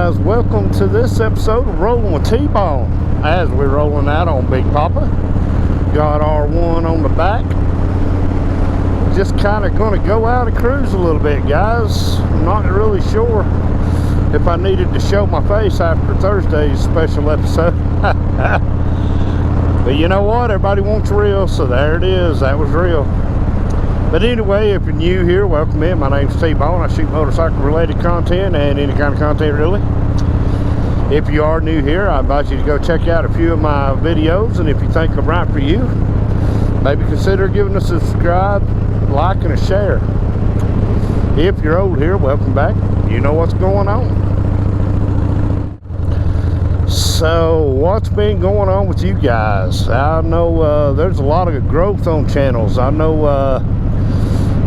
guys, welcome to this episode of Rolling with T-Bone. As we're rolling out on Big Papa, got R1 on the back. Just kind of going to go out and cruise a little bit, guys. I'm not really sure if I needed to show my face after Thursday's special episode. But you know what, everybody wants real, so there it is. That was real. But anyway, if you're new here, welcome in. My name's T-Bone. I shoot motorcycle related content and any kind of content really. If you are new here, I invite you to go check out a few of my videos, and if you think I'm right for you, maybe consider giving us a subscribe, like, and a share. If you're old here, welcome back. You know what's going on. So what's been going on with you guys? I know there's a lot of growth on channels. I know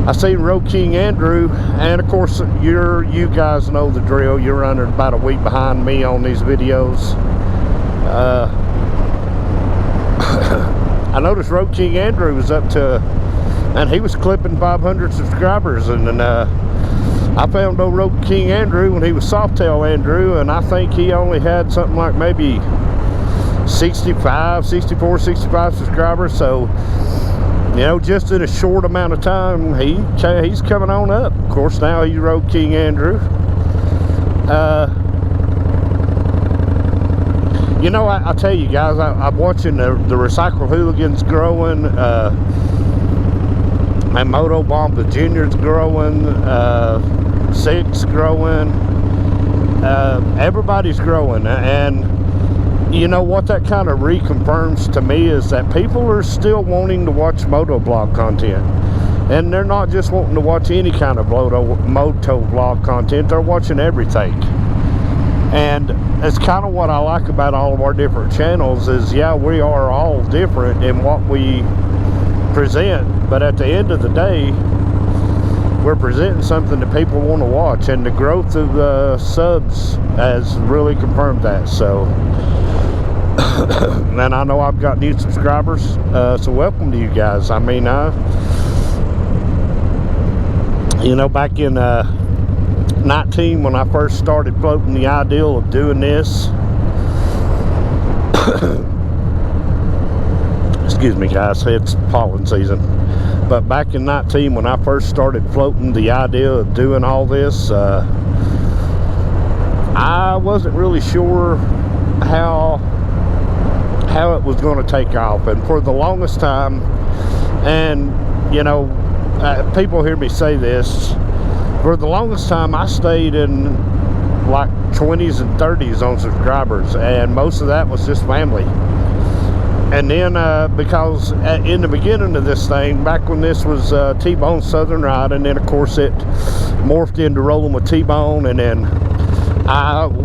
I seen Road King Andrew, and of course you guys know the drill. You're running about a week behind me on these videos. I noticed Road King Andrew was up to, and he was clipping 500 subscribers, and then I found old Road King Andrew when he was Softail Andrew, and I think he only had something like maybe 64, 65 subscribers. So, you know, just in a short amount of time, he's coming on up. Of course, now he's Road King Andrew. You know, I tell you guys, I'm watching the Recycle Hooligans growing, and Moto Bomb the Junior's growing, Six growing, everybody's growing, and you know what that kind of reconfirms to me is that people are still wanting to watch motovlog content, and they're not just wanting to watch any kind of motovlog content, they're watching everything. And it's kind of what I like about all of our different channels is, yeah, we are all different in what we present, but at the end of the day, we're presenting something that people want to watch, and the growth of subs has really confirmed that. So and I know I've got new subscribers, so welcome to you guys. I mean, you know, back in 19, when I first started floating the ideal of doing this, excuse me guys, it's pollen season. But back in 19, when I first started floating the idea of doing all this, I wasn't really sure how it was going to take off. And for the longest time, and you know, people hear me say this, for the longest time I stayed in like 20s and 30s on subscribers, and most of that was just family. And then because in the beginning of this thing, back when this was T-Bone Southern Ride, and then of course it morphed into Rolling with T-Bone, and then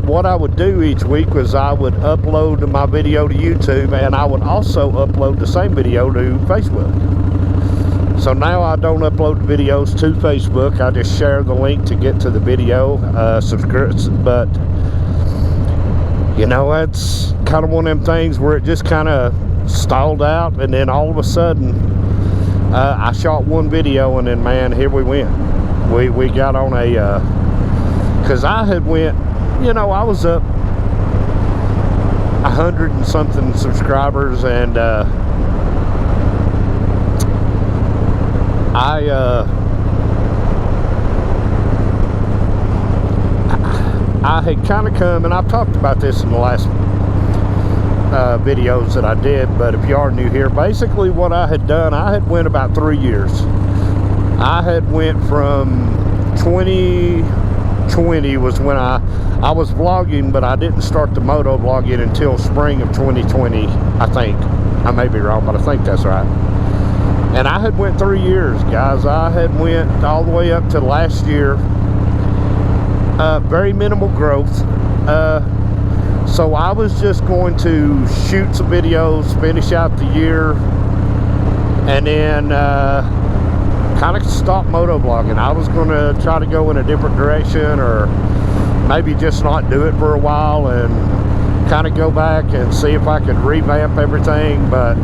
what I would do each week was I would upload my video to YouTube, and I would also upload the same video to Facebook. So now I don't upload the videos to Facebook, I just share the link to get to the video, but you know, that's kind of one of them things where it just kind of stalled out, and then all of a sudden I shot one video, and then man, here we went. We got on a because I had went, you know, I was up 100 and something subscribers, and I had kind of come, and I've talked about this in the last videos that I did, but if you are new here, basically what I had done, I had went about 3 years. I had went from 2020 was when I was vlogging, but I didn't start the moto vlogging until spring of 2020, I think. I may be wrong, but I think that's right. And I had went 3 years, guys. I had went all the way up to last year. Very minimal growth. So I was just going to shoot some videos, finish out the year, and then kind of stop motovlogging. I was going to try to go in a different direction, or maybe just not do it for a while and kind of go back and see if I could revamp everything. But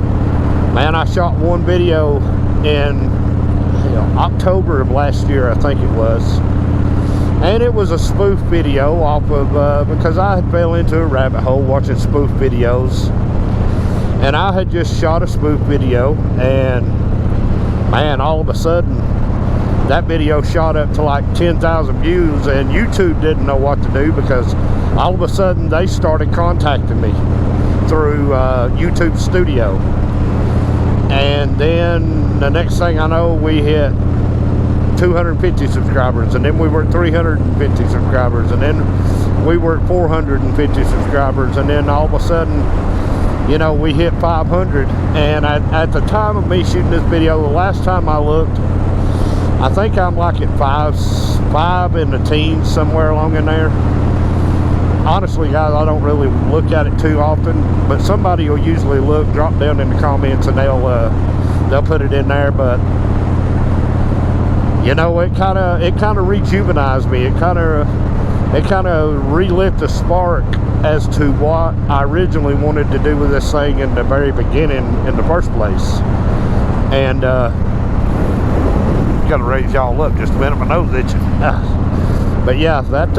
man, I shot one video in October of last year, I think it was, And it was a spoof video off of, because I had fell into a rabbit hole watching spoof videos. And I had just shot a spoof video, and man, all of a sudden, that video shot up to like 10,000 views, and YouTube didn't know what to do, because all of a sudden they started contacting me through YouTube Studio. And then the next thing I know, we hit 250 subscribers, and then we were at 350 subscribers, and then we were at 450 subscribers, and then all of a sudden, you know, we hit 500. And at the time of me shooting this video, the last time I looked, I think I'm like at five in the teens, somewhere along in there. Honestly, guys, I don't really look at it too often, but somebody will usually look, drop down in the comments, and they'll put it in there. But you know, it kind of rejuvenized me. It kind of relit the spark as to what I originally wanted to do with this thing in the very beginning, in the first place. And gotta raise y'all up just a minute, my nose itching. But yeah, that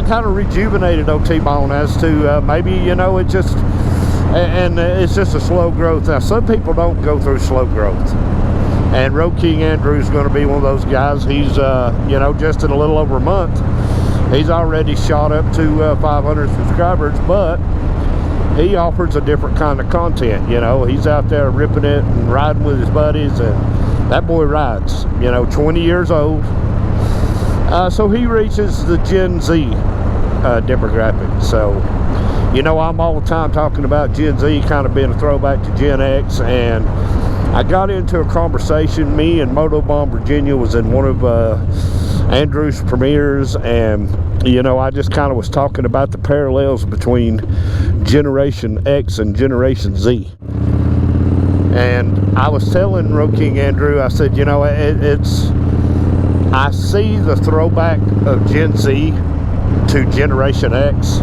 kind of rejuvenated T-Bone as to maybe, you know, it just, and it's just a slow growth. Now, some people don't go through slow growth, and Road King Andrew's going to be one of those guys. He's you know, just in a little over a month, he's already shot up to 500 subscribers, but he offers a different kind of content. You know, he's out there ripping it and riding with his buddies, and that boy rides, you know, 20 years old. So he reaches the Gen Z demographic. So, you know, I'm all the time talking about Gen Z kind of being a throwback to Gen X, and I got into a conversation. Me and Motobomb Virginia was in one of Andrew's premieres, and you know, I just kind of was talking about the parallels between Generation X and Generation Z. And I was telling Road King Andrew, I said, you know, I see the throwback of Gen Z to Generation X.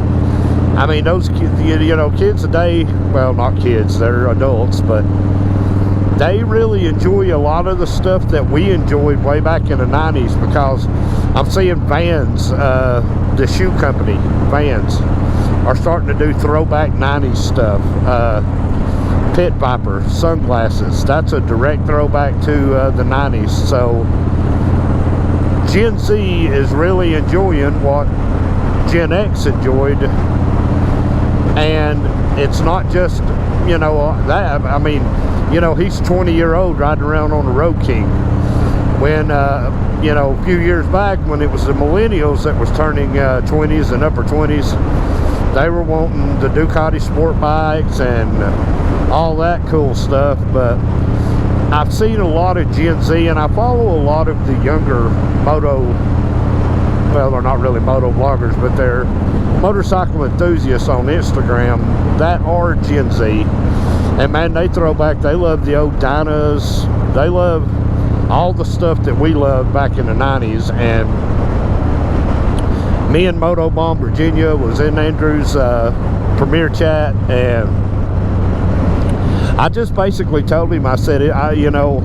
I mean, those kids, you know, kids today, well, not kids, they're adults, but they really enjoy a lot of the stuff that we enjoyed way back in the 90s, because I'm seeing Vans, the shoe company, Vans, are starting to do throwback 90s stuff. Pit Viper sunglasses, that's a direct throwback to the 90s. So Gen Z is really enjoying what Gen X enjoyed, and it's not just, you know, that. I mean, you know, he's 20-year-old riding around on the Road King, when you know, a few years back, when it was the millennials that was turning 20s and upper 20s, they were wanting the Ducati sport bikes and all that cool stuff. But I've seen a lot of Gen Z, and I follow a lot of the younger well, they're not really moto bloggers, but they're motorcycle enthusiasts on Instagram that are Gen Z. And man, they throw back, they love the old Dynas, they love all the stuff that we loved back in the 90s. And me and Motobomb Virginia was in Andrew's premiere chat, and I just basically told him, I said, you know,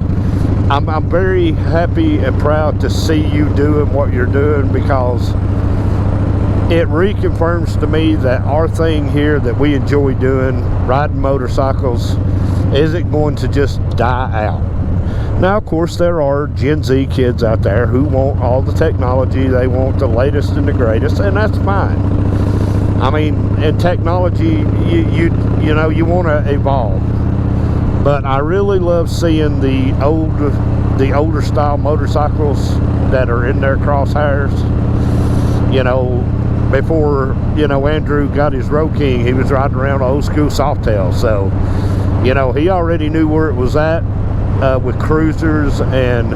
I'm very happy and proud to see you doing what you're doing, because it reconfirms to me that our thing here that we enjoy doing, riding motorcycles, isn't going to just die out. Now, of course, there are Gen Z kids out there who want all the technology, they want the latest and the greatest, and that's fine. I mean, in technology, you know, you want to evolve. But I really love seeing the older style motorcycles that are in their crosshairs. You know, before, you know, Andrew got his Road King, he was riding around old school Softail. So, you know, he already knew where it was at with cruisers, and,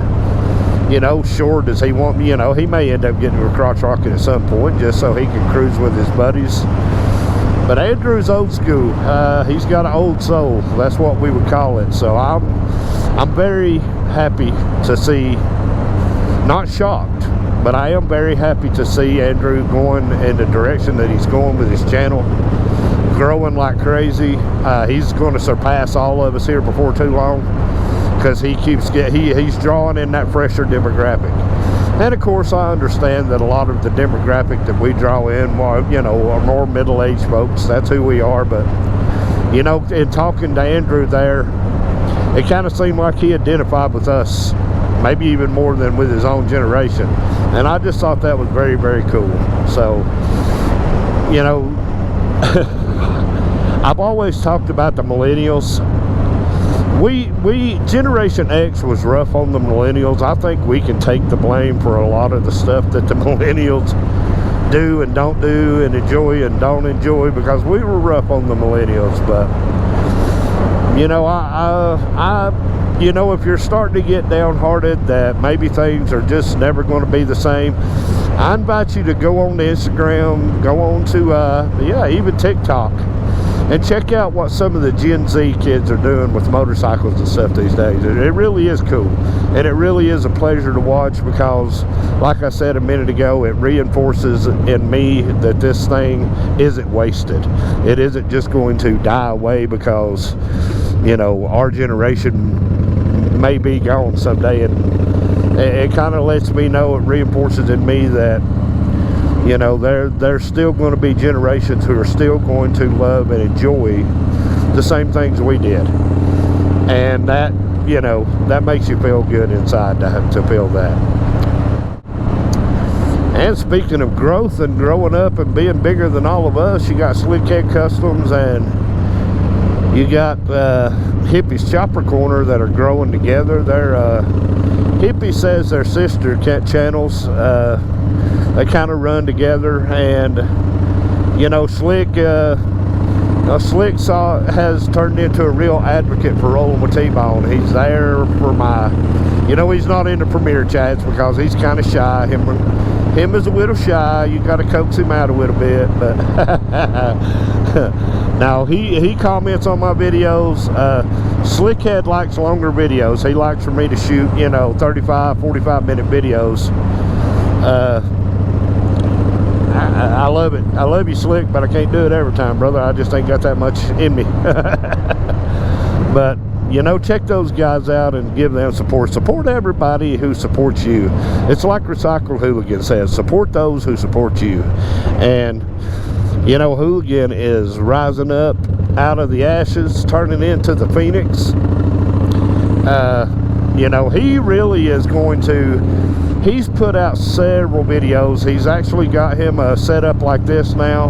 you know, sure does he want, you know, he may end up getting a crotch rocket at some point just so he can cruise with his buddies. But Andrew's old school. He's got an old soul. That's what we would call it. So I'm very happy to see, not shocked, but I am very happy to see Andrew going in the direction that he's going with his channel, growing like crazy. He's going to surpass all of us here before too long, because he keeps he's drawing in that fresher demographic. And of course, I understand that a lot of the demographic that we draw in, you know, are more middle-aged folks. That's who we are. But, you know, in talking to Andrew there, it kind of seemed like he identified with us, maybe even more than with his own generation. And I just thought that was very, very cool. So, you know, I've always talked about the millennials. Generation X was rough on the millennials. I think we can take the blame for a lot of the stuff that the millennials do and don't do, and enjoy and don't enjoy, because we were rough on the millennials. But, you know, you know, if you're starting to get downhearted that maybe things are just never going to be the same, I invite you to go on to Instagram, go on to, yeah, even TikTok, and check out what some of the Gen Z kids are doing with motorcycles and stuff these days. It really is cool. And it really is a pleasure to watch, because, like I said a minute ago, it reinforces in me that this thing isn't wasted. It isn't just going to die away because, you know, our generation may be gone someday. And it kind of lets me know, it reinforces in me that, you know, there's still going to be generations who are still going to love and enjoy the same things we did. And that, you know, that makes you feel good inside to feel that. And speaking of growth and growing up and being bigger than all of us, you got Slickhead Customs and you got Hippie's Chopper Corner that are growing together. They're Hippie says their sister channels, they kind of run together. And, you know, Slick has turned into a real advocate for rolling with T-Bone. He's there for my, you know, he's not into premiere chats because he's kind of shy. Him is a little shy. You got to coax him out a little bit. But now he comments on my videos. Slickhead likes longer videos. He likes for me to shoot, you know, 35-45 minute videos. I love it. I love you, Slick, but I can't do it every time, brother. I just ain't got that much in me. But, you know, check those guys out and give them support. Support everybody who supports you. It's like Recycled Hooligan says, support those who support you. And, you know, Hooligan is rising up out of the ashes, turning into the Phoenix. You know, he really is going to... He's put out several videos. He's actually got him a setup like this now,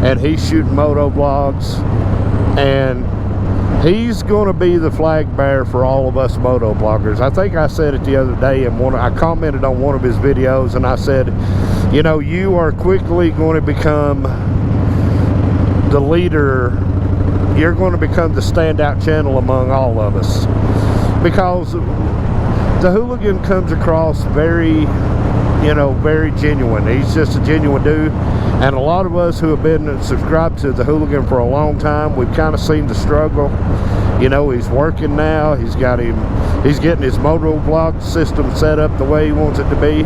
and he's shooting moto vlogs, and he's going to be the flag bearer for all of us moto bloggers. I think I said it the other day, and I commented on one of his videos, and I said, you know, you are quickly going to become the leader. You're going to become the standout channel among all of us, because the Hooligan comes across very, you know, very genuine. He's just a genuine dude. And a lot of us who have been subscribed to the Hooligan for a long time, we've kind of seen the struggle. You know, he's working now. He's getting his moto vlog system set up the way he wants it to be.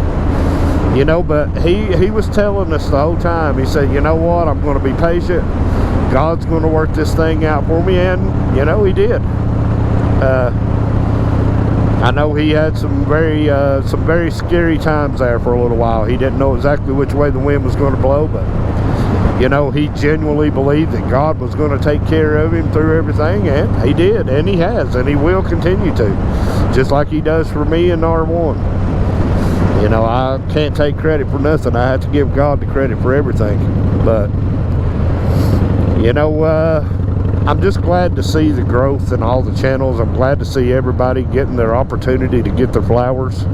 You know, but he was telling us the whole time, he said, you know what, I'm going to be patient. God's going to work this thing out for me. And, you know, he did. I know he had some very scary times there for a little while. He didn't know exactly which way the wind was going to blow, but, you know, he genuinely believed that God was going to take care of him through everything, and he did, and he has, and he will continue to, just like he does for me in R1. You know, I can't take credit for nothing. I have to give God the credit for everything. But, you know, I'm just glad to see the growth in all the channels. I'm glad to see everybody getting their opportunity to get their flowers.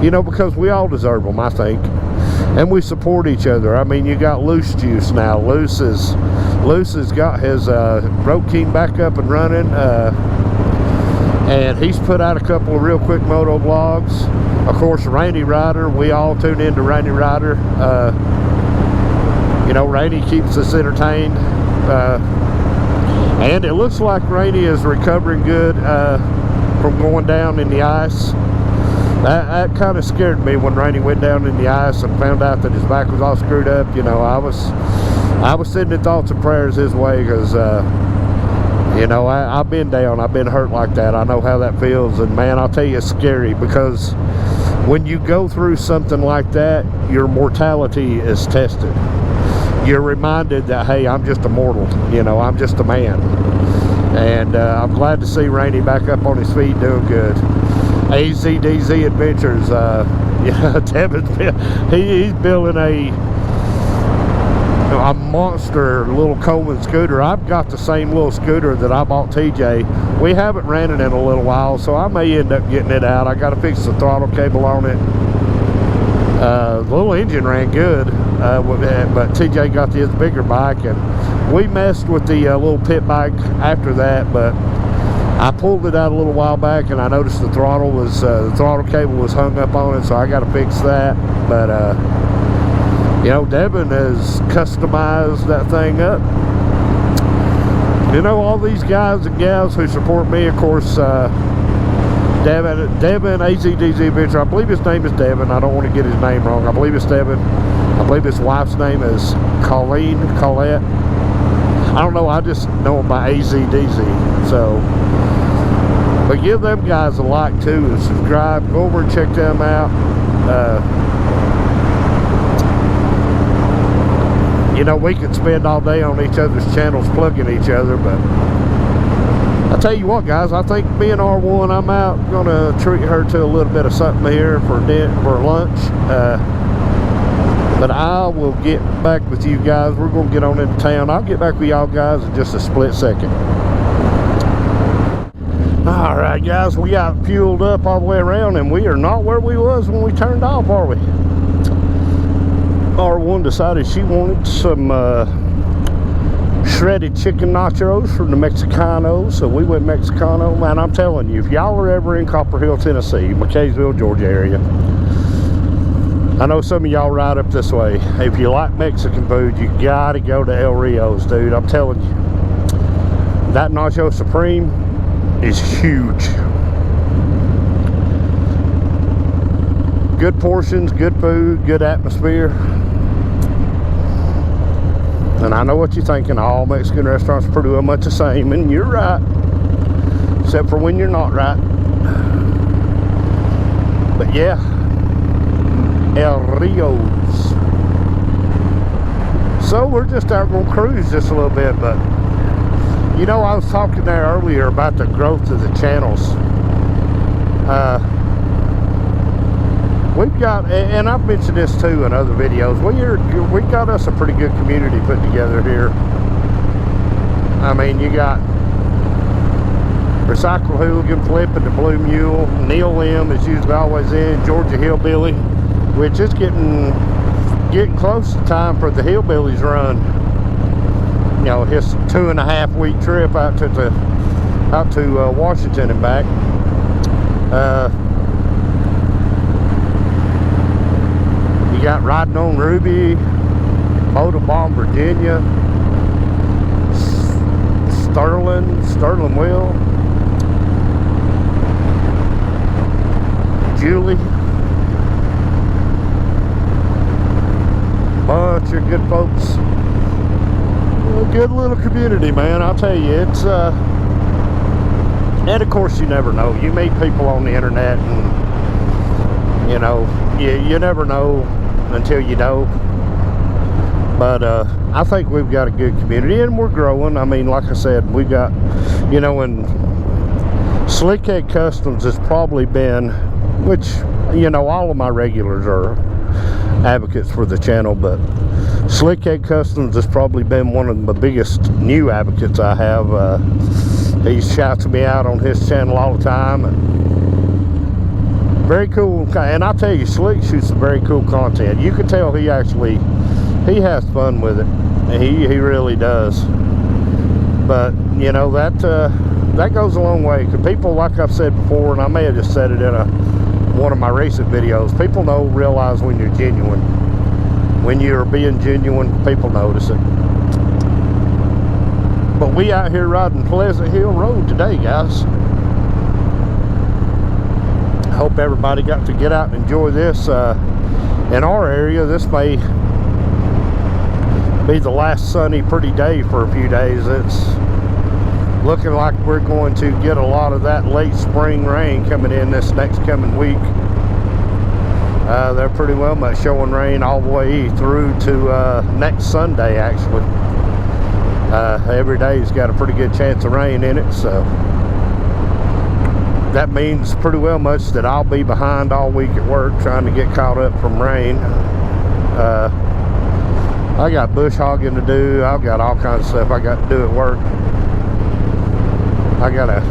You know, because we all deserve them, I think. And we support each other. I mean, you got Loose Juice now. Loose has got his Road King back up and running. And he's put out a couple of real quick moto vlogs. Of course, Rainy Rider. We all tune into Rainy Rider. You know, Rainy keeps us entertained. And it looks like Rainy is recovering good from going down in the ice. That kind of scared me when Rainy went down in the ice and found out that his back was all screwed up. You know, I was sending thoughts and prayers his way, because you know, I've been down, I've been hurt like that. I know how that feels, and man, I'll tell you, it's scary, because when you go through something like that, your mortality is tested. You're reminded that, hey, I'm just a mortal, you know, I'm just a man. And I'm glad to see Rainey back up on his feet doing good. AZDZ Adventures, yeah, Devin's he's building a monster little Coleman scooter. I've got the same little scooter that I bought TJ. We haven't ran it in a little while, so I may end up getting it out. I got to fix the throttle cable on it. The little engine ran good, but TJ got this bigger bike, and we messed with the little pit bike after that. But I pulled it out a little while back, and I noticed the throttle cable was hung up on it, so I got to fix that. But you know, Devin has customized that thing up. You know, all these guys and gals who support me, of course, Devin AZDZ Adventure, I believe his name is Devin. I don't want to get his name wrong. I believe it's Devin. I believe his wife's name is Colette. I don't know, I just know him by AZDZ. So, but give them guys a like too, and subscribe. Go over and check them out. You know, we could spend all day on each other's channels plugging each other, but I tell you what, guys, I think me and R1, I'm out gonna treat her to a little bit of something here for lunch. But I will get back with you guys. We're gonna get on into town. I'll get back with y'all guys in just a split second. All right, guys, we got fueled up all the way around, and we are not where we was when we turned off, are we? R1 decided she wanted some shredded chicken nachos from the Mexicano, so we went Mexicano. Man, I'm telling you, if y'all are ever in Copper Hill, Tennessee, McKaysville, Georgia area, I know some of y'all ride up this way. If you like Mexican food, you gotta go to El Rio's, dude. I'm telling you, that Nacho Supreme is huge. Good portions, good food, good atmosphere. And I know what you're thinking, all Mexican restaurants are pretty much the same, and you're right, except for when you're not right. But yeah, El Rio's. So we're just out going to cruise just a little bit. But you know, I was talking there earlier about the growth of the channels. We've got, and I've mentioned this too in other videos, we got us a pretty good community put together here. I mean, you got Recycle Hooligan, Flip and the Blue Mule, Neil M is usually always in, Georgia Hillbilly, which is getting close to time for the Hillbillies run. You know, his 2.5 week trip out to Washington and back. You got Riding on Ruby, Motor Bomb, Virginia, Sterling Will, Julie, bunch of good folks. A good little community, man. I'll tell you, it's and of course you never know. You meet people on the internet, and you know, you never know until you know. But I think we've got a good community, and we're growing. I mean, like I said, we got, you know, and Slickhead Customs has probably been, which, you know, all of my regulars are advocates for the channel, but Slickhead Customs has probably been one of the biggest new advocates I have. He shouts me out on his channel all the time, and very cool. And I'll tell you, Slick shoots some very cool content. You can tell he has fun with it. He really does. But you know, that goes a long way, because people, like I've said before, and I may have just said it in one of my recent videos, people realize when you're genuine. When you're being genuine, people notice it. But we out here riding Pleasant Hill Road today, guys. I hope everybody got to get out and enjoy this. In our area, this may be the last sunny, pretty day for a few days. It's looking like we're going to get a lot of that late spring rain coming in this next coming week. They're pretty well much showing rain all the way through to next Sunday, actually. Every day's got a pretty good chance of rain in it, so that means pretty well much that I'll be behind all week at work trying to get caught up from rain. I got bush hogging to do. I've got all kinds of stuff I got to do at work. I gotta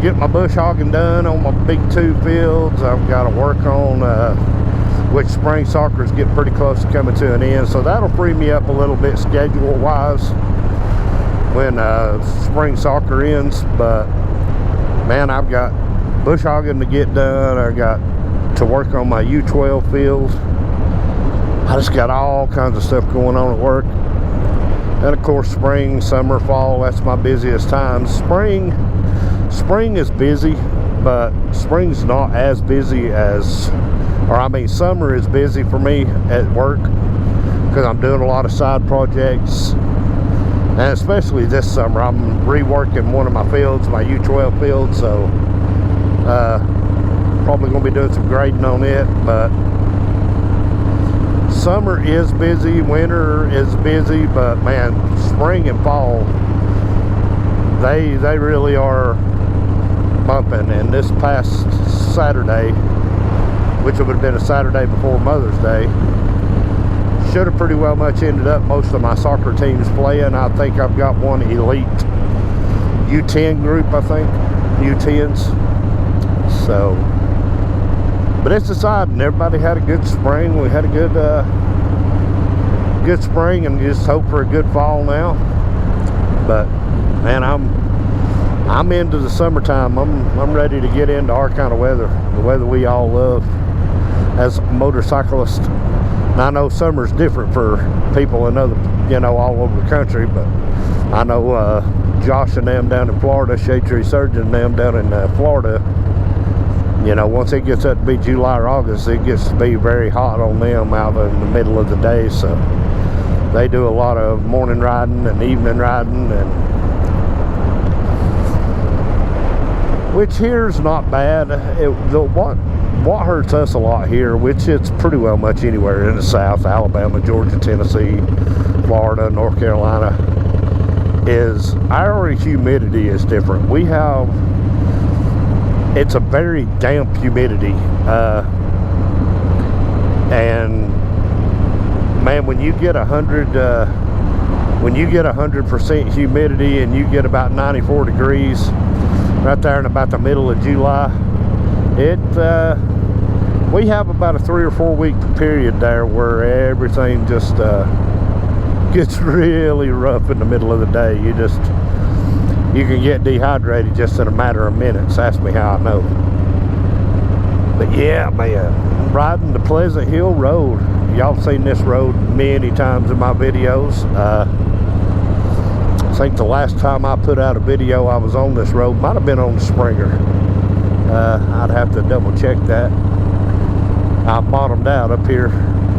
get my bush hogging done on my big 2 fields. I've got to work on which spring soccer is getting pretty close to coming to an end, so that'll free me up a little bit schedule wise when spring soccer ends. But man, I've got bush hogging to get done. I got to work on my U12 fields. I just got all kinds of stuff going on at work. And of course, spring, summer, fall, that's my busiest time. Spring is busy, but spring's not as busy as, or I mean, summer is busy for me at work because I'm doing a lot of side projects. And especially this summer, I'm reworking one of my fields, my U12 field, so probably going to be doing some grading on it. But summer is busy, winter is busy, but man, spring and fall, they really are bumping. And this past Saturday, which would have been a Saturday before Mother's Day, should have pretty well much ended up most of my soccer teams playing. I think I've got one elite U10 group, I think, U10s. So, but it's deciding. Everybody had a good spring. We had a good spring, and just hope for a good fall now. But man, I'm into the summertime. I'm ready to get into our kind of weather, the weather we all love as motorcyclists. And I know summer's different for people in other, all over the country, but I know Josh and them down in Florida, Shade Tree Surgeon and them down in Florida, once it gets up to be July or August, it gets to be very hot on them out in the middle of the day. So they do a lot of morning riding and evening riding, and which here's not bad. What hurts us a lot here, which it's pretty well much anywhere in the South, Alabama, Georgia, Tennessee, Florida, North Carolina, is our humidity is different. It's a very damp humidity, and man, when you get 100% humidity and you get about 94 degrees right there in about the middle of July, we have about a 3 or 4 week period there where everything just gets really rough in the middle of the day. You can get dehydrated just in a matter of minutes. Ask me how I know. But yeah, man, riding the Pleasant Hill Road. Y'all seen this road many times in my videos. I think the last time I put out a video I was on this road might have been on Springer. I'd have to double check that. I bottomed out up here,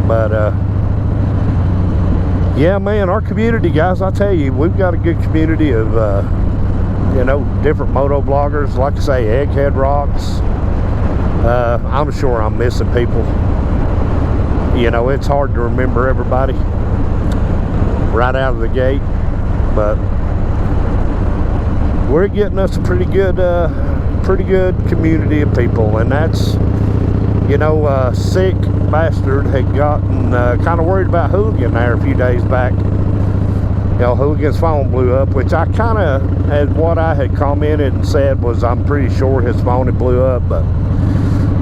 but yeah, man, our community, guys, I tell you, we've got a good community of different moto bloggers. Like I say, Egghead Rocks. I'm sure I'm missing people. It's hard to remember everybody right out of the gate, but we're getting us a pretty good community of people. And that's, Sick Bastard had gotten kind of worried about Hooligan there a few days back. Hooligan's phone blew up, which I kind of, as what I had commented and said was, I'm pretty sure his phone had blew up. But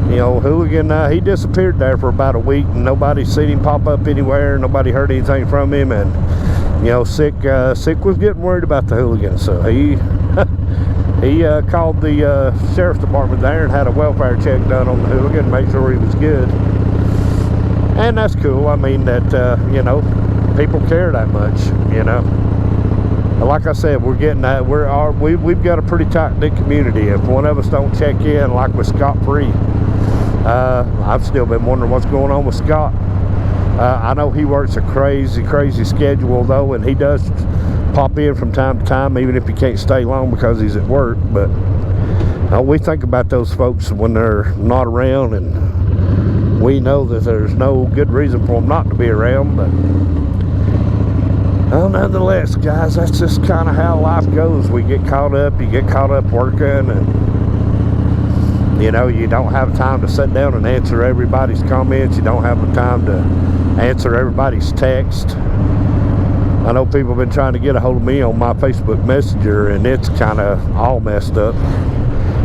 Hooligan, he disappeared there for about a week, and nobody seen him pop up anywhere. Nobody heard anything from him, and Sick was getting worried about the Hooligan, so he called the sheriff's department there and had a welfare check done on the Hooligan, make sure he was good. And that's cool. I mean, that people care that much. Like I said, we're getting that. We've got a pretty tight-knit community. If one of us don't check in, like with Scott Free, I've still been wondering what's going on with Scott. I know he works a crazy schedule though, and he does pop in from time to time, even if he can't stay long because he's at work. But we think about those folks when they're not around, and we know that there's no good reason for them not to be around. But nonetheless, guys, that's just kind of how life goes. We get caught up, you get caught up working, and you know, you don't have time to sit down and answer everybody's comments. You don't have the time to answer everybody's text. I know people have been trying to get a hold of me on my Facebook Messenger, and it's kind of all messed up.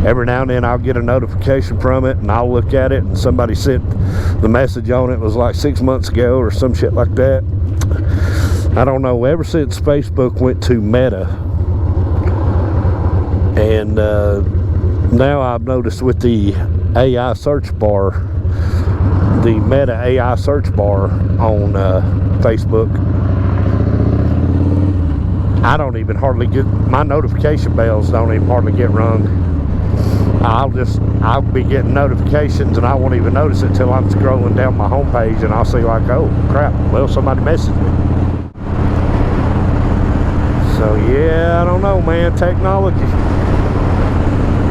Every now and then I'll get a notification from it, and I'll look at it, and somebody sent the message on it. It was like 6 months ago or some shit like that. I don't know. Ever since Facebook went to Meta, and now I've noticed with the AI search bar, the Meta AI search bar on Facebook, I don't even hardly get, my notification bells don't even hardly get rung. I'll be getting notifications and I won't even notice it till I'm scrolling down my homepage, and I'll see like, oh crap, well, somebody messaged me. So yeah, I don't know, man, technology.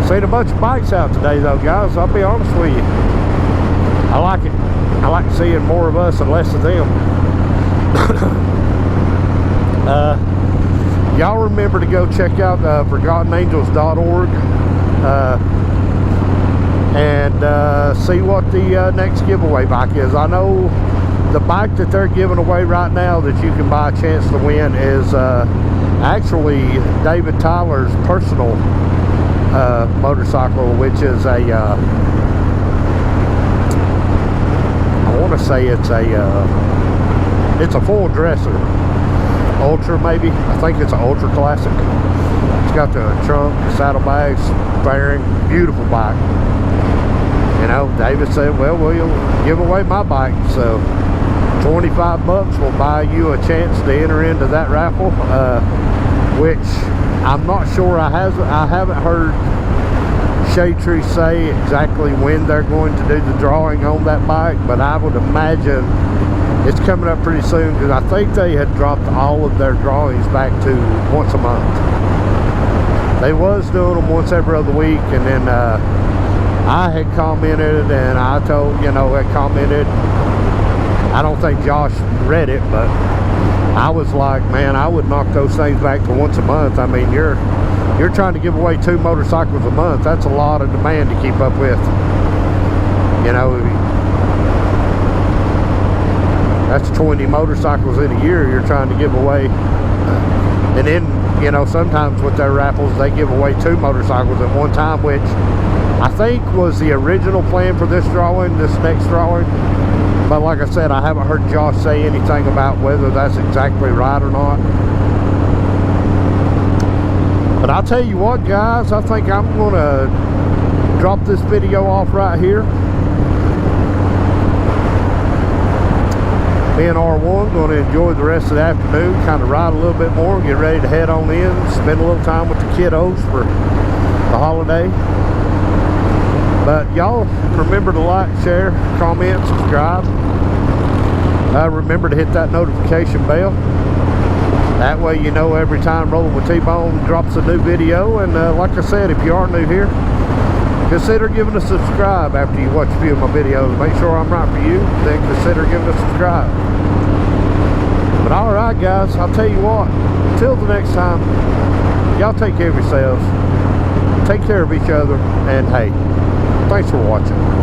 Seen a bunch of bikes out today though, guys, I'll be honest with you. I like it. I like seeing more of us and less of them. Y'all remember to go check out ForgottenAngels.org and see what the next giveaway bike is. I know the bike that they're giving away right now that you can buy a chance to win is actually David Tyler's personal motorcycle, which is a I want to say it's a full dresser, ultra maybe. I think it's an ultra classic. It's got the trunk, saddlebags, fairing, beautiful bike. You know, David said, well, we'll give away my bike, so 25 bucks will buy you a chance to enter into that raffle, which I'm not sure. I haven't heard Shade Tree say exactly when they're going to do the drawing on that bike, but I would imagine it's coming up pretty soon, because I think they had dropped all of their drawings back to once a month. They was doing them once every other week, and then I had commented, and I told, I commented, I don't think Josh read it, but I was like, man, I would knock those things back to once a month. I mean, you're trying to give away 2 motorcycles a month. That's a lot of demand to keep up with. You know, that's 20 motorcycles in a year you're trying to give away. And then, sometimes with their raffles, they give away 2 motorcycles at one time, which I think was the original plan for this next drawing. But like I said, I haven't heard Josh say anything about whether that's exactly right or not. But I'll tell you what, guys, I think I'm going to drop this video off right here. Me and R1 going to enjoy the rest of the afternoon, kind of ride a little bit more, get ready to head on in, spend a little time with the kiddos for the holiday. But y'all remember to like, share, comment, subscribe. Remember to hit that notification bell. That way you know every time Rolling with T-Bone drops a new video. And like I said, if you are new here, consider giving a subscribe after you watch a few of my videos. Make sure I'm right for you, then consider giving a subscribe. But alright guys, I'll tell you what, until the next time, y'all take care of yourselves, take care of each other, and hey, thanks for watching.